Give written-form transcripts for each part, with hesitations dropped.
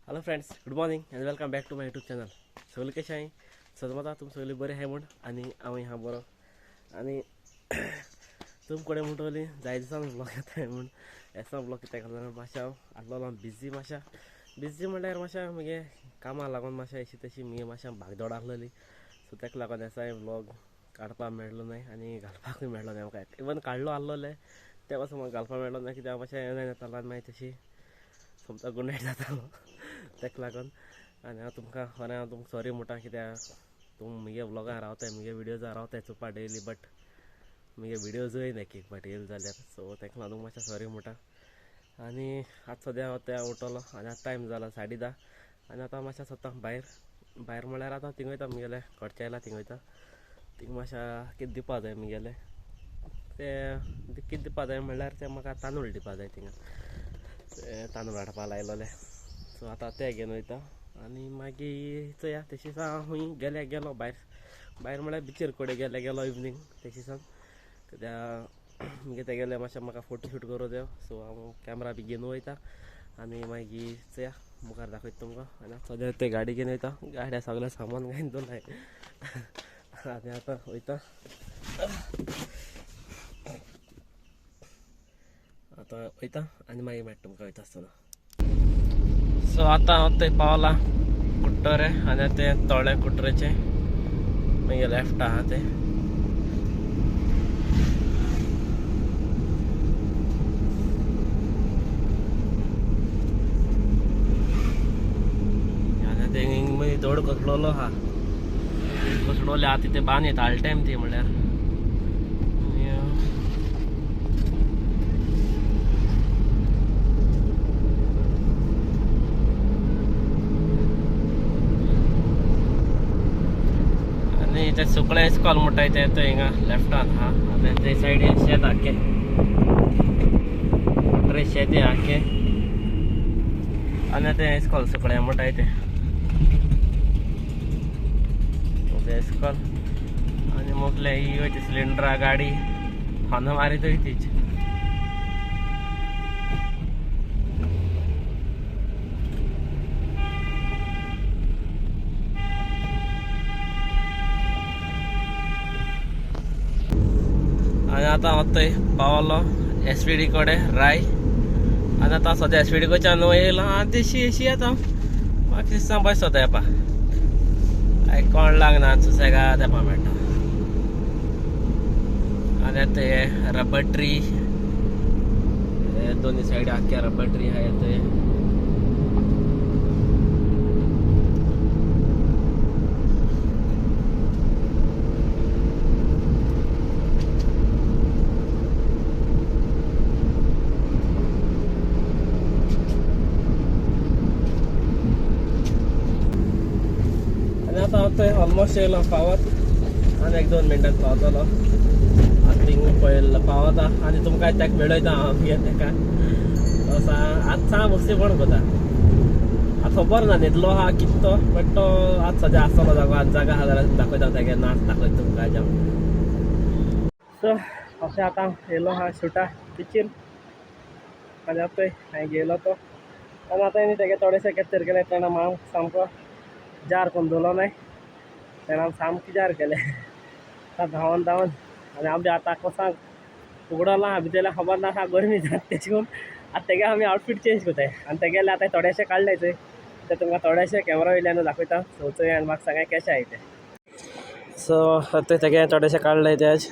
Hello friends, good morning and welcome back to my YouTube channel. सगळे कशें आहे? सदमता तुम सगळे बरे आहे म्हण आणि हांवूय हा बरो. आणि तुमकडे म्हणटली जाय दिसान ब्लॉग येता म्हण एसा ब्लॉग कित्याक घालना मातशें हांव आसलोलो बिजी मातशें. बिजी म्हणल्यार मातशें मगे कामाक लागून मातशें अशी तशी मगे मातशें भागदौड आसलेली. सो ताका लागून एसाय ब्लॉग काडपाक मेळ्ळो न्हय आनी घालपाकूय मेळ्ळो न्हय म्हाका. इवन काडलो आसलोले ते पासून म्हाका घालपाक मेळ्ळो न्हय कित्याक मातशें येना येतालो आनी मागीर तशी सोमतो गुड नायट जातालो ताका लागून. आनी हांव तुमकां खरें हांव तुमकां सॉरी म्हणटा कित्याक तुम म्हगे ब्लॉगां रावताय म्हगे विडियोजां रावताय चोवपा डेली, बट म्हगे विडियोजूय एक एक फाटी येयले जाल्यार. सो ताका लागून मातशें सॉरी म्हणटा. आनी आतां सद्या हांव त्या उठलो आनी आतां टायम जाला 10:30 आनी आतां मातशें सोदता भायर म्हळ्यार आतां थिंग वयता म्हगेले कडच्यायला थिंग वयता. थिंग मातशें कितें दिवपा जाय म्हगेलें तें कितें दिवपा जाय म्हणल्यार तें म्हाका तांदूळ दिवपा जाय थिंगा. ते तांदूळ हाडपा लायलोले. सो आतां ते घेवन वयता आनी मागीर चोया तेशी दिसा हूंय गेलो भायर म्हळ्यार बिचीर कडेन गेलो इवनींग तेशी दिसान. कित्याक म्हगे तेगेले मातशें म्हाका फोटो शूट करूं जायो. सो हांव कॅमरा बी घेवन वयता आनी मागीर चोया मुखार दाखयता तुमकां. आनी सद्या ते गाडी घेवन वयता, गाड्या सगळें सामान घालून दवरलाय आनी आतां वयता. आतां वयता आनी मागीर मेळटा तुमकां वयता आसतना. सो आतां हांव थंय पावला कुट्टरे आनी ते तळे कुट्टरेचे मागीर लेफ्ट आहा ते. आनी ते मागीर दौड कसलोलो आहा, कसलोले आहा तिथे बान येता ऑल टायम ती म्हळ्यार. ते सुकळे इस्कॉल म्हणटाय ते हिंगा लेफ्टान आहा आनी ते सायडीन शेत आख्खे कुट्टरे शेत आख्खे आनी ते इस्कॉल सुकळे म्हणटाय ते इस्कॉल. आनी मोगले ही वयता सिलिंडरा गाडी फानो मारीत वयतीच. आनी आतां हांव थंय पावलो SVD कडेन राय. आनी आतां सद्या SVD कडच्यान येयलो आनी तेशी अशी येता म्हाका दिसता बस सोदा येवपा कोण लागना सुसेगाद येवपा मेळटा. आनी ते रबर ट्री दोनी सायडी आख्खे रबर ट्री आहाय थंय. आतां हांव थंय ऑलमोस्ट येयलो पावत आनी 1-2 मिनटान पावतलो. आतां थिंग पळयलो पावता आनी तुमकां ताका मेळयता हांव ताका. आतां सांग मस्ती कोण कोता आतां खबर ना न्हिदलो आहा कितें तो, बट तो आतां सद्या आसतलो जागो आनी जागा आहा जाल्यार दाखयता तेगे नाच दाखयता तुमकां जावं. सो अशें आतां येयलो आहा शुटा बिचीर आनी आतां थंय हांवें गेलो तो आनी आतां तेगे थोडेशे कॅप्चर केले. तेणा हांव सामको जार कोन्न दवरलो न्हय, तेणा सामकें जार केले धांवन आनी हांव बी आतां कोसांक उगडलो आहा भितर खबर ना आहा गरमी जाता तेश कोन्न. आतां तेगे आमी आउटफीट चेंज कोताय आनी तेगेले आतां थोडेशे काडले थंय ते तुमकां थोडेशे कॅमेरा वयल्यान दाखयता. सो चोय आनी म्हाका सांगा कशें आहाय ते. सो आतां तेगे थोडेशे काडले ते आज.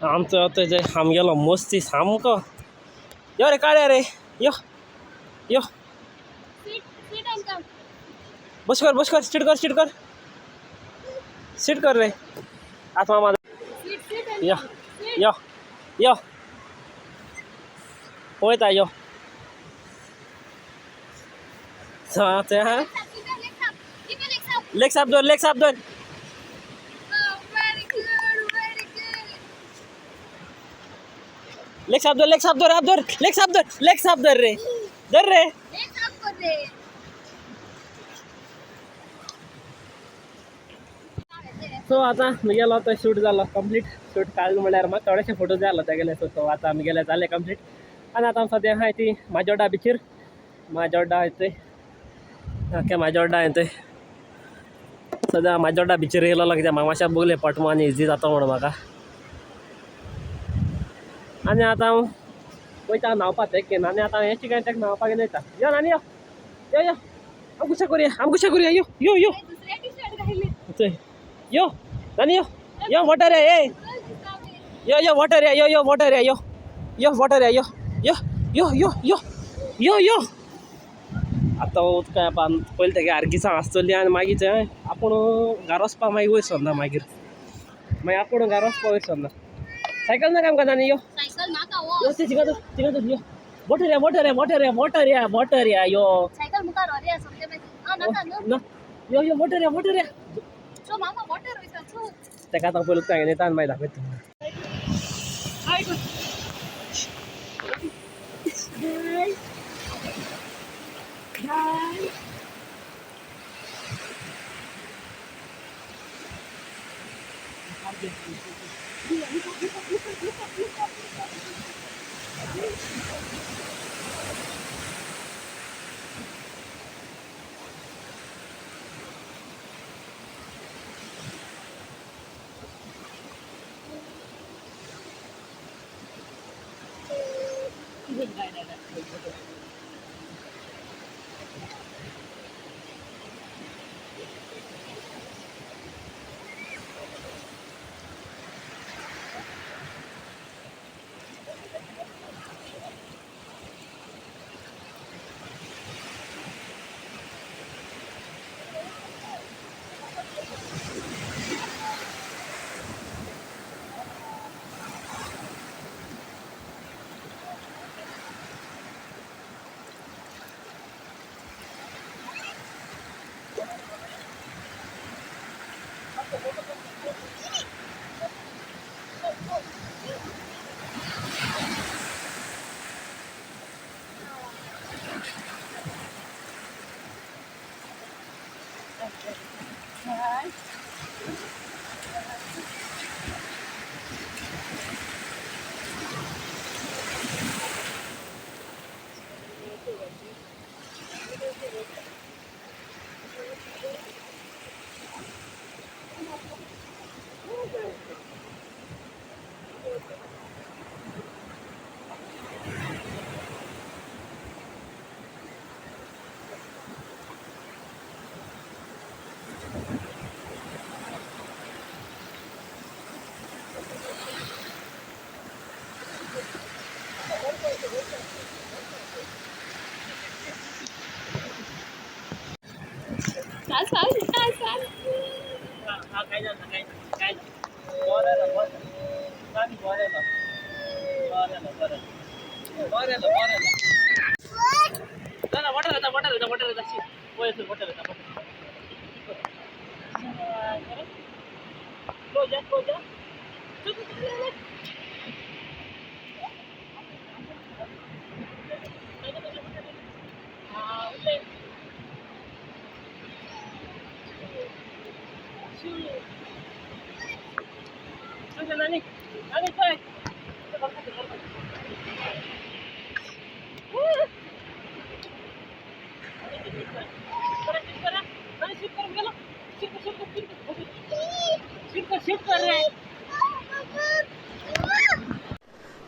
आमचो आतां जे आमगेलो मस्ती सामको यो रे काळ्या रे यो यो बस कर सीट कर रे आता माझा या या या पळता यो लेग साप दोन लेग साप धर रे सो आता मी गेलो होतो शूट झालं कंप्लीट शूट काढलं म्हणल्यार मग थोडेसे फोटो झाला त्या गेले सो आता आम्ही गेले झाले कंप्लीट आणि आता सध्या आहे ती माजोड्डा बिचीर माजोड्डा येते ओके माजोड्डा येते सध्या माजोड्डा बिचीर गेलो कित्याक म्हाका मातशें बगले पटमा आनी इजी जाता म्हणून म्हाका आनी आतां हांव वयता न्हांवपाक तेक आनी आतां हें चिकन तेक न्हांवपाक घेवन वयता यो नानी यो यो यो आम कुशा करुया यो यो यो यो नानी यो वॉटर है यो वॉटर है यो वॉटर है यो वॉटर है यो आतां उदका पयलीं तेगे आर्गिसां आसतली आनी मागीर थंय आपूण घरा वचपाक मागीर वयर सरना मागीर आपूण घरा वचपाक वयर सरना सायकल नाका आमकां नानी यो यो ते थिंगा यो वॉटर या यो ना यो वॉटर या तेका आतां पयलीं उदका घेवन येता आनी मागीर दाखयता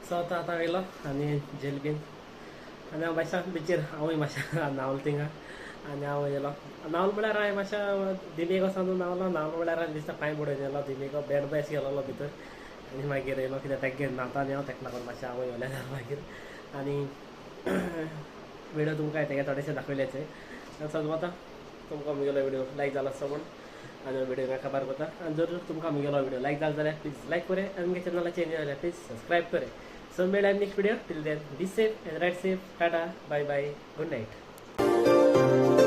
सो आता गेलो आनी जेल बीन आनी हांव मातशें बिचीर हांवूय मातशें न्हांवलो थिंगा आनी हांव गेलो न्हांवलो म्हळ्यार हांवें मातशें दिमेक वचून न्हांवलो म्हळ्यार दिसता पांय बुडोवन येयलो दिमेको बॅड बॅस गेलो भितर आनी मागीर येयलो कित्याक तेका घेवन न्हांवता आनी हांव तेका लागून मातशें हांवूय येयलें मागीर आनी व्हिडियो तुमकां तेगे थोडेशे दाखयलेचे सो आतां तुमकां आमगेलो व्हिडिओ लायक जालो आसता म्हूण आनी व्हिडिओ म्हाका खबर करता आनी जर तुमकां आमगेलो व्हिडिओ लायक जालो जाल्यार प्लीज लायक करे आनी आमगे चॅनला चेंज जाल्यार प्लीज सबस्क्रायब करे. सो मेळ्या next video till then be safe and right safe. Tata bye bye good night.